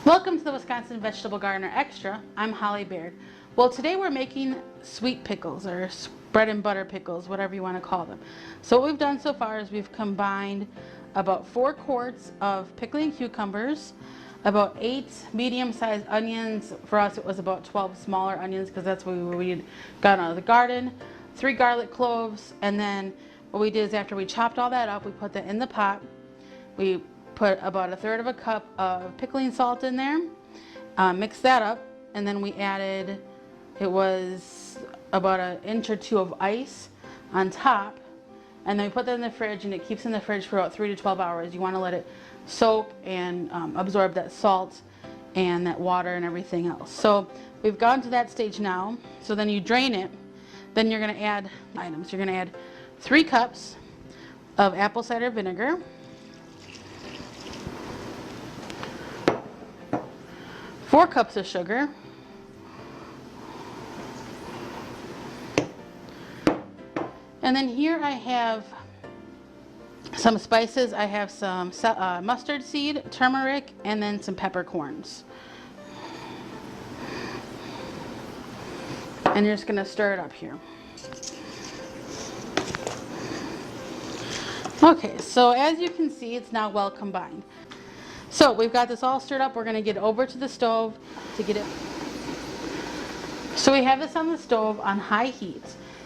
Welcome to the Wisconsin Vegetable Gardener Extra. I'm Holly Baird. Well, today we're making sweet pickles, or bread and butter pickles, whatever you want to call them. So what we've done so far is we've combined about 4 quarts of pickling cucumbers, about 8 medium-sized onions. For us it was about 12 smaller onions because that's what we had gotten out of the garden, 3 garlic cloves, and then what we did is after we chopped all that up, we put that in the pot. We put about 1/3 of a cup of pickling salt in there, mixed that up, and then we added, it was about 1 inch or 2 of ice on top, and then we put that in the fridge, and it keeps in the fridge for about 3 to 12 hours. You want to let it soak and absorb that salt and that water and everything else. So we've gone to that stage now. So then you drain it. Then you're going to add items. You're going to add 3 cups of apple cider vinegar, 4 cups of sugar, and then here I have some spices. I have some mustard seed, turmeric, and then some peppercorns. And you're just going to stir it up here. Okay, so as you can see, it's now well combined. So we've got this all stirred up. We're going to get over to the stove to get it. So we have this on the stove on high heat.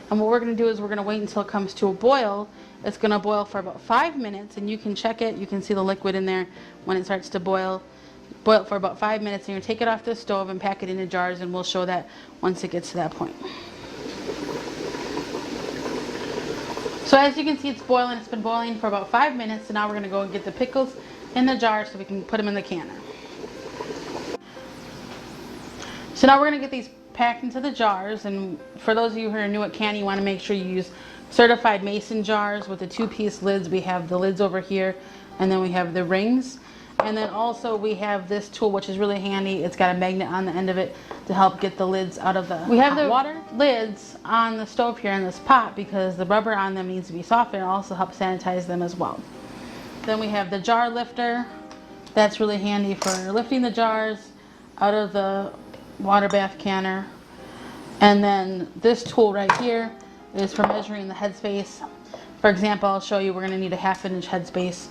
And what we're going to do is we're going to wait until it comes to a boil. It's going to boil for about 5 minutes, and you can check it. You can see the liquid in there when it starts to boil. Boil it for about 5 minutes, and you're going to take it off the stove and pack it into jars, and we'll show that once it gets to that point. So as you can see, it's boiling. It's been boiling for about 5 minutes, and now we're going to go and get the pickles in the jar so we can put them in the canner. So now we're going to get these packed into the jars, and for those of you who are new at canning, you want to make sure you use certified mason jars with the 2-piece lids. We have the lids over here, and then we have the rings, and then also we have this tool which is really handy. It's got a magnet on the end of it to help get the lids out of the water lids on the stove here in this pot because the rubber on them needs to be softened. It also helps sanitize them as well. Then we have the jar lifter. That's really handy for lifting the jars out of the water bath canner. And then this tool right here is for measuring the headspace. For example, I'll show you, we're going to need a 1/2 inch headspace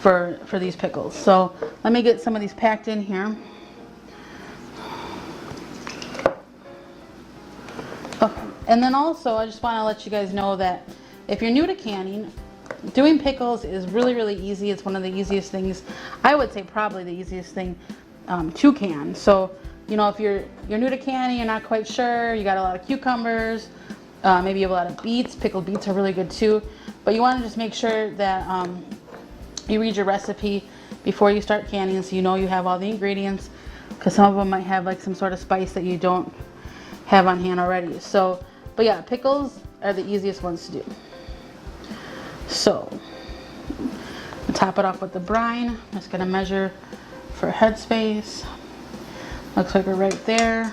for these pickles. So let me get some of these packed in here. Okay. And then also I just want to let you guys know that if you're new to canning, doing pickles is really, really easy. It's one of the easiest things, I would say probably the easiest thing to can. So, you know, if you're new to canning, you're not quite sure, you got a lot of cucumbers, maybe you have a lot of beets. Pickled beets are really good too. But you want to just make sure that you read your recipe before you start canning so you know you have all the ingredients, because some of them might have like some sort of spice that you don't have on hand already. So, but yeah, pickles are the easiest ones to do. So, top it off with the brine. I'm just going to measure for headspace. Looks like we're right there.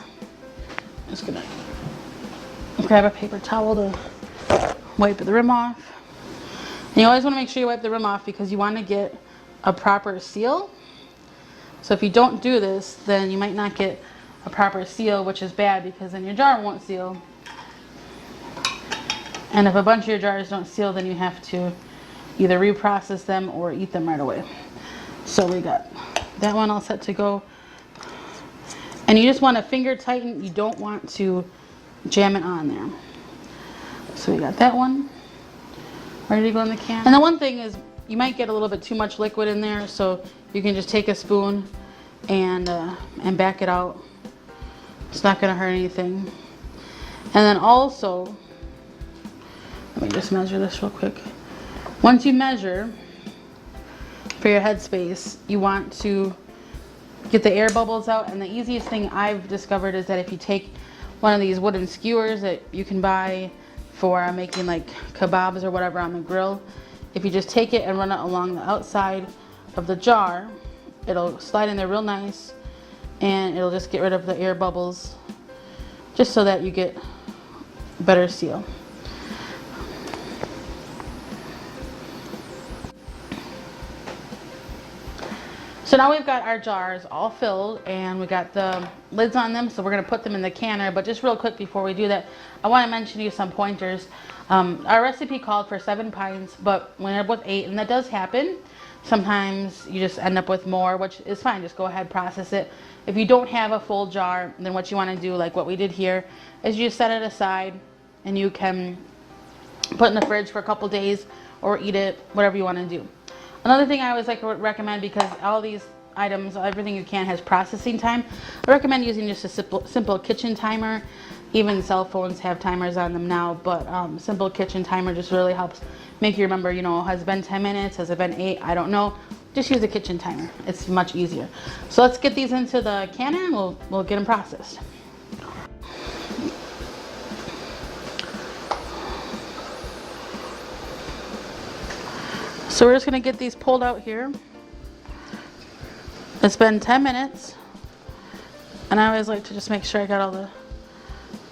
Just going to grab a paper towel to wipe the rim off. And you always want to make sure you wipe the rim off because you want to get a proper seal. So if you don't do this, then you might not get a proper seal, which is bad because then your jar won't seal. And if a bunch of your jars don't seal, then you have to either reprocess them or eat them right away. So we got that one all set to go. And you just want to finger tighten. You don't want to jam it on there. So we got that one ready to go in the can. And the one thing is you might get a little bit too much liquid in there, so you can just take a spoon and back it out. It's not going to hurt anything. And then also, let me just measure this real quick. Once you measure for your headspace, you want to get the air bubbles out. And the easiest thing I've discovered is that if you take one of these wooden skewers that you can buy for making like kebabs or whatever on the grill, if you just take it and run it along the outside of the jar, it'll slide in there real nice, and it'll just get rid of the air bubbles just so that you get better seal. So now we've got our jars all filled and we got the lids on them, so we're gonna put them in the canner. But just real quick before we do that, I wanna mention to you some pointers. Our recipe called for 7 pints, but we ended up with 8, and that does happen. Sometimes you just end up with more, which is fine, just go ahead, process it. If you don't have a full jar, then what you wanna do, like what we did here, is you set it aside and you can put in the fridge for a couple days or eat it, whatever you wanna do. Another thing I always like to recommend, because all these items, everything you can has processing time, I recommend using just a simple kitchen timer. Even cell phones have timers on them now, but simple kitchen timer just really helps make you remember, you know, has it been 10 minutes, has it been 8, I don't know. Just use a kitchen timer, it's much easier. So let's get these into the canner and we'll get them processed. So we're just gonna get these pulled out here. It's been 10 minutes, and I always like to just make sure I got all the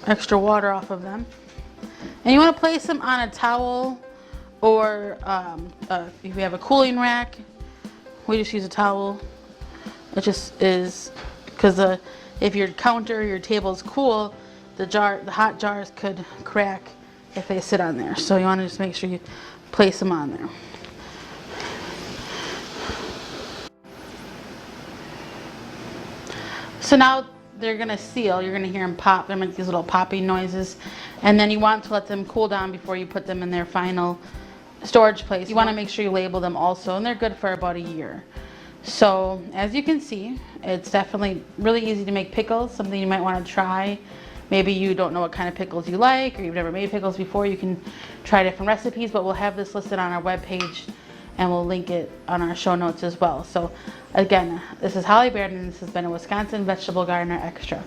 extra water off of them. And you wanna place them on a towel, or if you have a cooling rack, we just use a towel. It just is, because if your counter, your table is cool, the hot jars could crack if they sit on there. So you wanna just make sure you place them on there. So now they're gonna seal, you're gonna hear them pop, they make these little popping noises, and then you want to let them cool down before you put them in their final storage place. You wanna make sure you label them also, and they're good for about a year. So as you can see, it's definitely really easy to make pickles, something you might wanna try. Maybe you don't know what kind of pickles you like, or you've never made pickles before, you can try different recipes, but we'll have this listed on our webpage and we'll link it on our show notes as well. So again, this is Holly Baird, and this has been a Wisconsin Vegetable Gardener Extra.